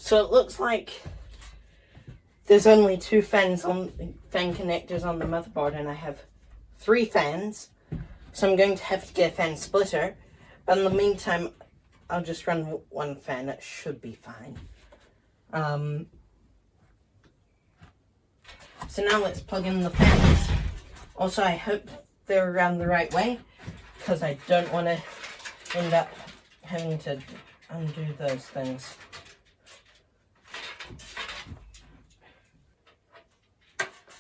So it looks like there's only 2 fan connectors on the motherboard, and I have 3 fans. So I'm going to have to get a fan splitter. But in the meantime, I'll just run 1 fan. It should be fine. So now let's plug in the fans. Also, I hope they're around the right way, because I don't want to end up having to undo those things.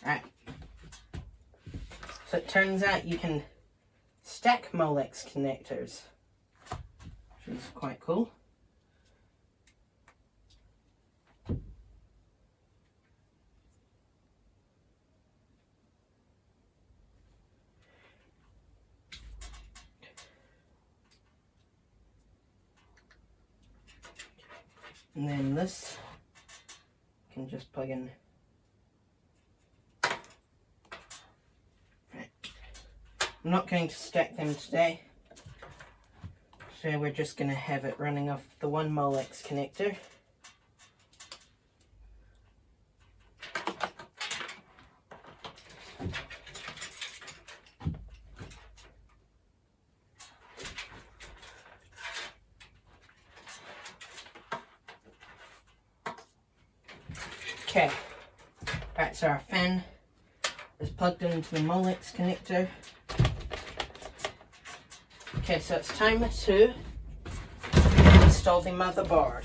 Alright. So it turns out you can stack Molex connectors, which is quite cool. And then this can just plug in. Right. I'm not going to stack them today. So we're just going to have it running off the one Molex connector. Okay, alright, so our fan is plugged into the Molex connector. Okay, so it's time to install the motherboard.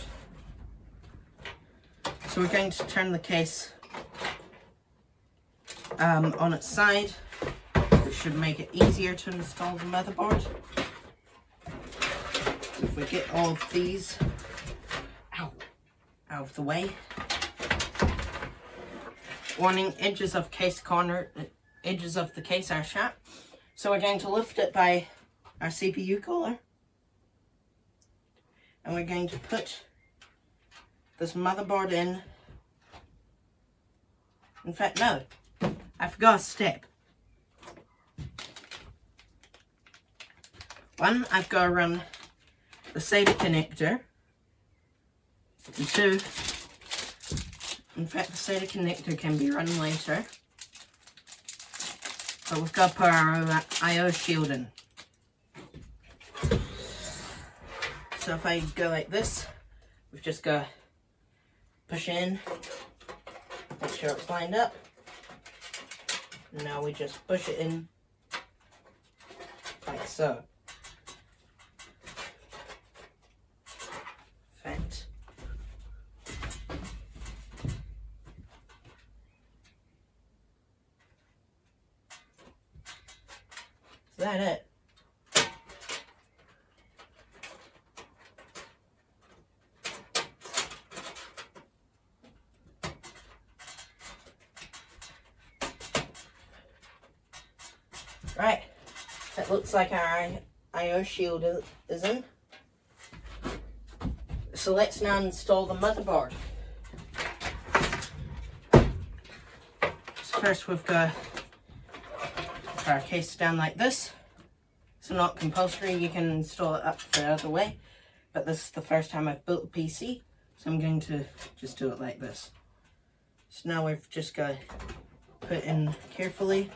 So we're going to turn the case on its side, which should make it easier to install the motherboard. So if we get all of these out of the way. Warning, edges of the case are sharp. So we're going to lift it by our CPU cooler. And we're going to put this motherboard in. In fact, no, I forgot a step. 1, I've got to run the SATA connector. And 2, in fact, the SATA connector can be run later. But we've got to put our I/O shield in. So if I go like this, we've just got to push in, make sure it's lined up. And now we just push it in like so. Perfect. Is that it? Right, that looks like our I/O shield is in. So let's now install the motherboard. So first we've got our case down like this. So not compulsory, you can install it up the other way. But this is the first time I've built a PC, so I'm going to just do it like this. So now we've just got to put it in carefully.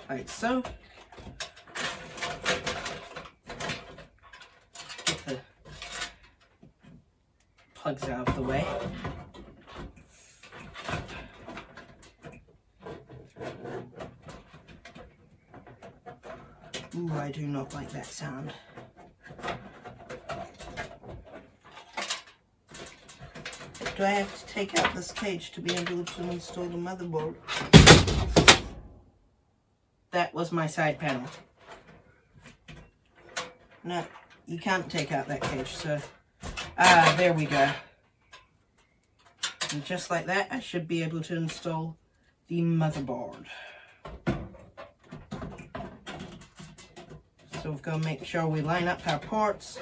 Like so. Get the plugs out of the way. Ooh, I do not like that sound. Do I have to take out this cage to be able to install the motherboard? That was my side panel. No, you can't take out that cage, so... there we go. And just like that, I should be able to install the motherboard. So we've got to make sure we line up our ports.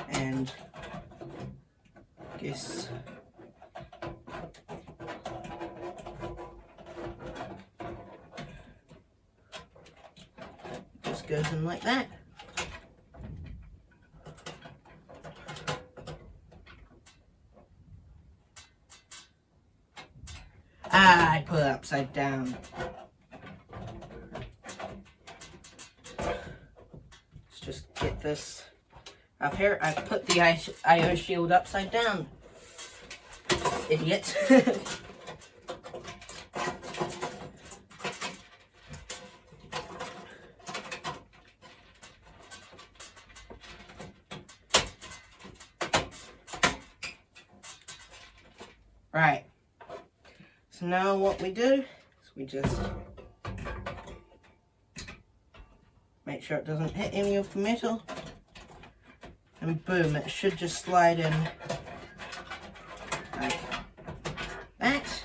And guess just goes in like that. Ah, I put it upside down. Let's just get this up here. I put the IO shield upside down. Idiot. Right. So now what we do is we just make sure it doesn't hit any of the metal. And boom, it should just slide in like that.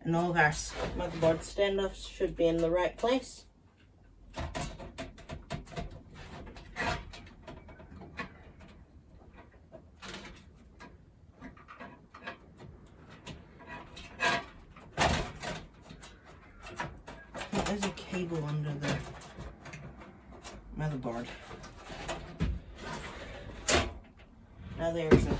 And all of our motherboard standoffs should be in the right place. There's a cable under the motherboard. Now there isn't.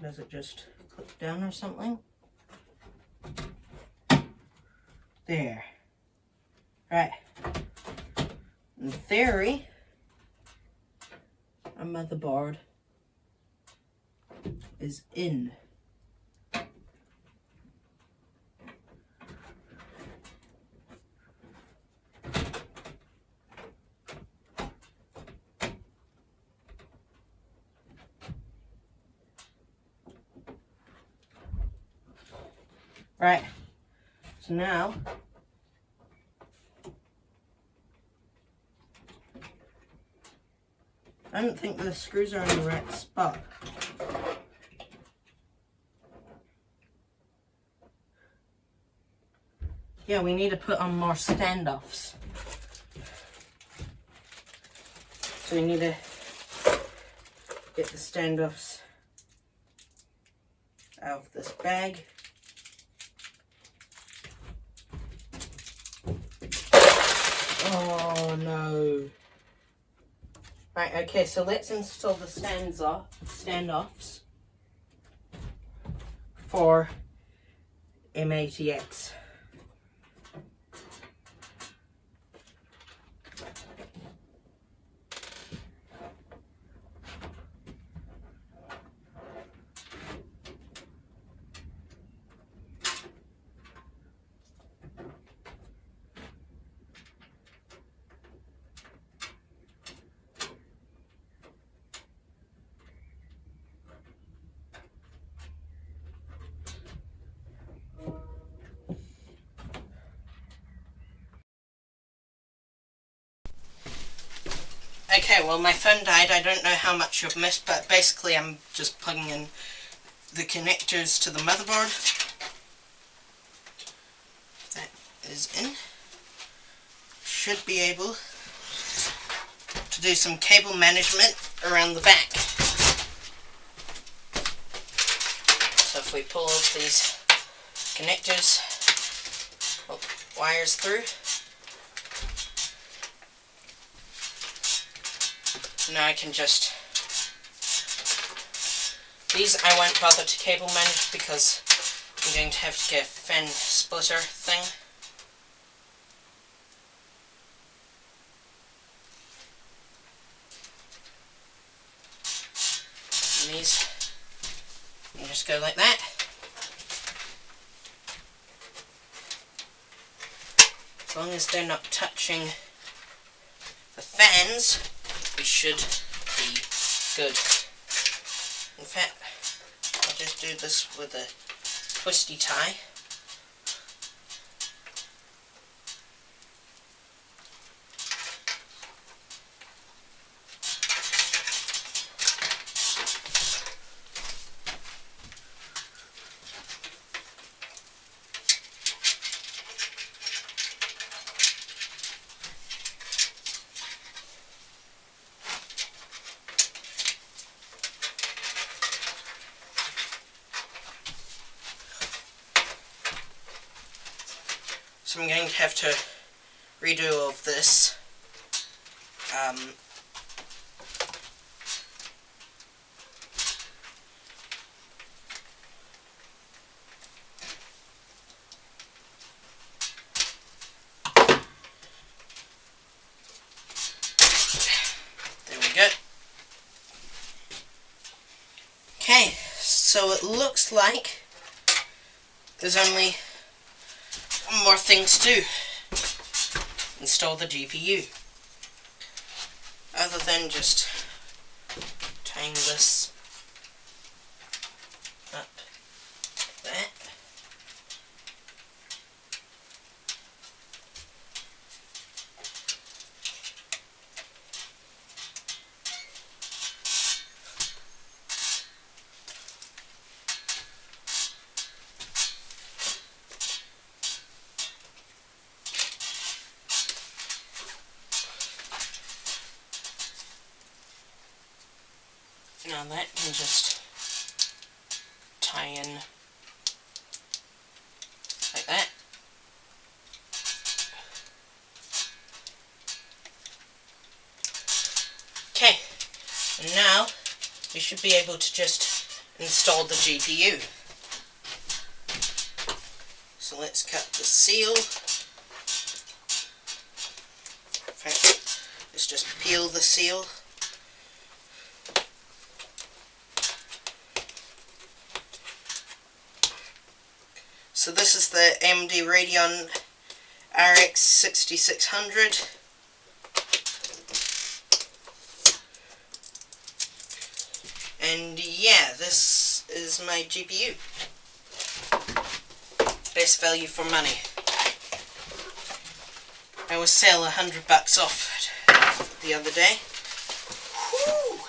Does it just click down or something? There. Right. In theory, a motherboard is in. Right, so now I don't think the screws are in the right spot. Yeah, we need to put on more standoffs. So we need to get the standoffs out of this bag. Oh no. Right, okay, so let's install the standoffs for M80X. Okay, well my phone died. I don't know how much you've missed, but basically I'm just plugging in the connectors to the motherboard. That is in. Should be able to do some cable management around the back. So if we pull these connectors, wires through, now I can just, these I won't bother to cable manage because I'm going to have to get a fan splitter thing. And these, you just go like that. As long as they're not touching the fans, we should be good. In fact, I'll just do this with a twisty tie. So I'm going to have to redo all of this. There we go. Okay, so it looks like there's only one more thing to do. Install the GPU. Other than just tying this up like that. Now that can just tie in like that. Okay, and now we should be able to just install the GPU. So let's cut the seal. Let's just peel the seal. So this is the AMD Radeon RX 6600. And yeah, this is my GPU. Best value for money. I was sell $100 off the other day. Whew.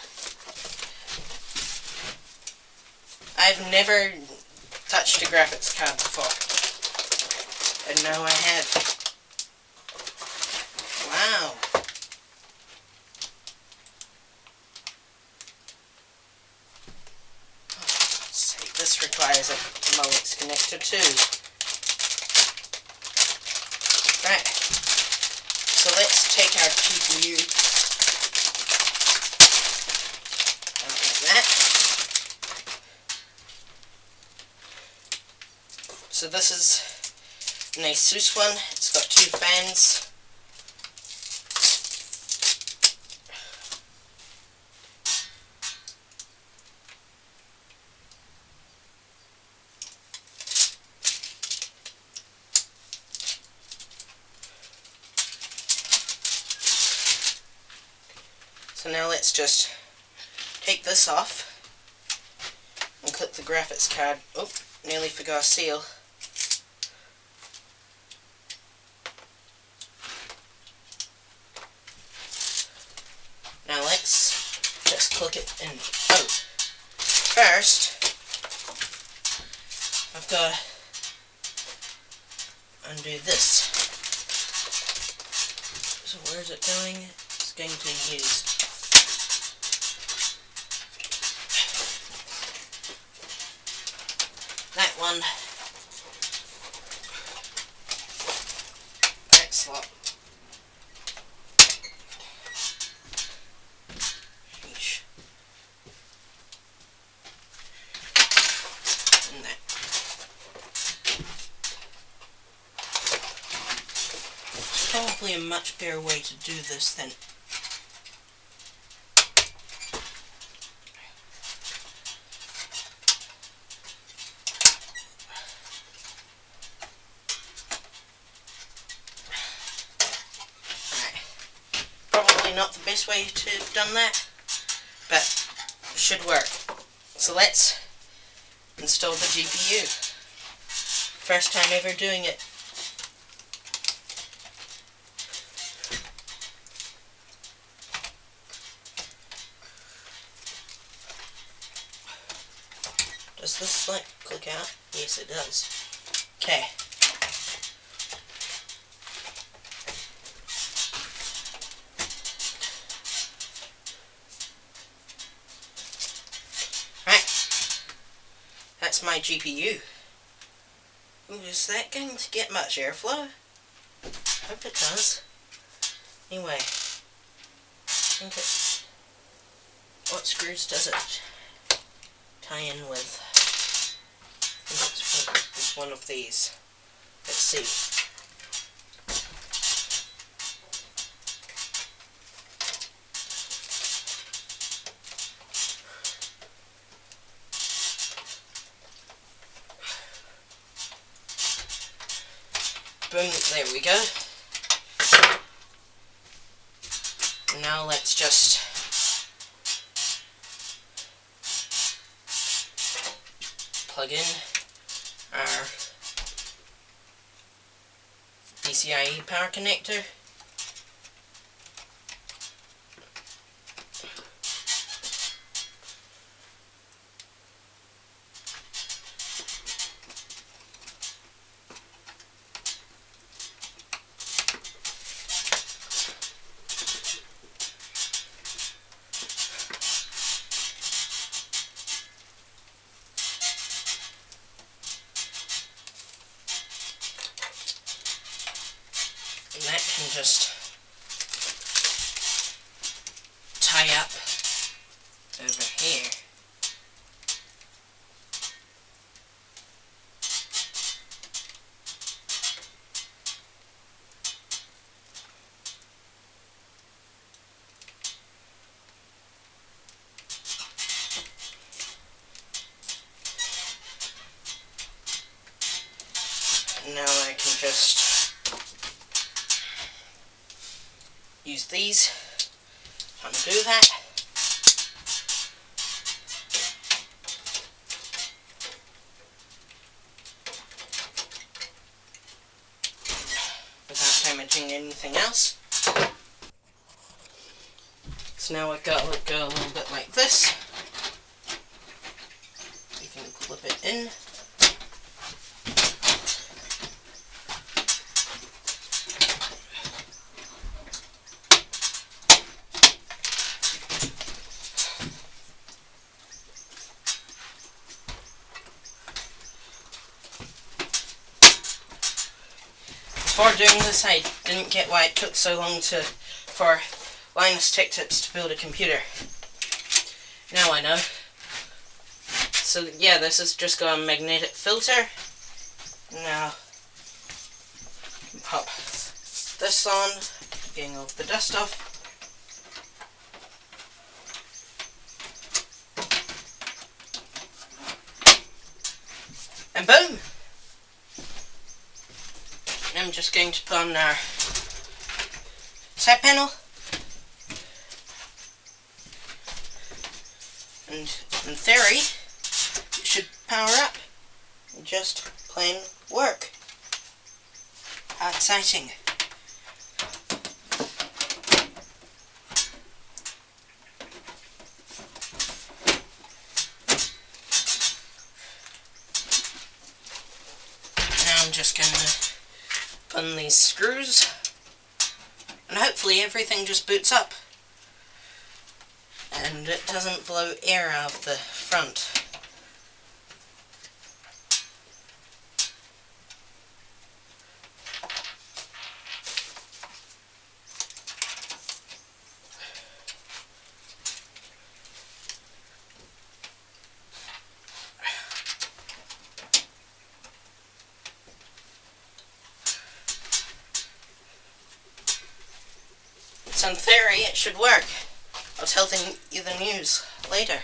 I've never touched a graphics card before, and now I have. Wow. Oh, let's see. This requires a mullet's connector too. Right. So let's take our GPU out like that. So this is an Asus one. It's got 2 fans. So now let's just take this off and clip the graphics card. Oh, nearly forgot a seal. Now let's just click it in. Oh, first I've got to undo this. So where is it going? It's going to use that one. That slot. Sheesh. And that. There's probably a much better way to do this than not the best way to have done that, but it should work. So let's install the GPU. First time ever doing it. Does this like click out? Yes, it does. Okay. That's my GPU. Ooh, is that going to get much airflow? Hope it does. Anyway, I think it... What screws does it tie in with? I think it's one of these. Let's see. Boom, there we go. Now let's just plug in our PCIe power connector. And that can just tie up over here. Now I can just use these to undo that. Without damaging anything else. So now I've got to go a little bit like this. You can clip it in. Before doing this, I didn't get why it took so long for Linus Tech Tips to build a computer. Now I know. So yeah, this has just got a magnetic filter. Now, pop this on, getting all the dust off. And boom! I'm just going to put on our side panel, and in theory it should power up and just plain work. How exciting. Now I'm just going to on these screws, and hopefully everything just boots up and it doesn't blow air out of the front. So in theory it should work. I'll tell you the news later.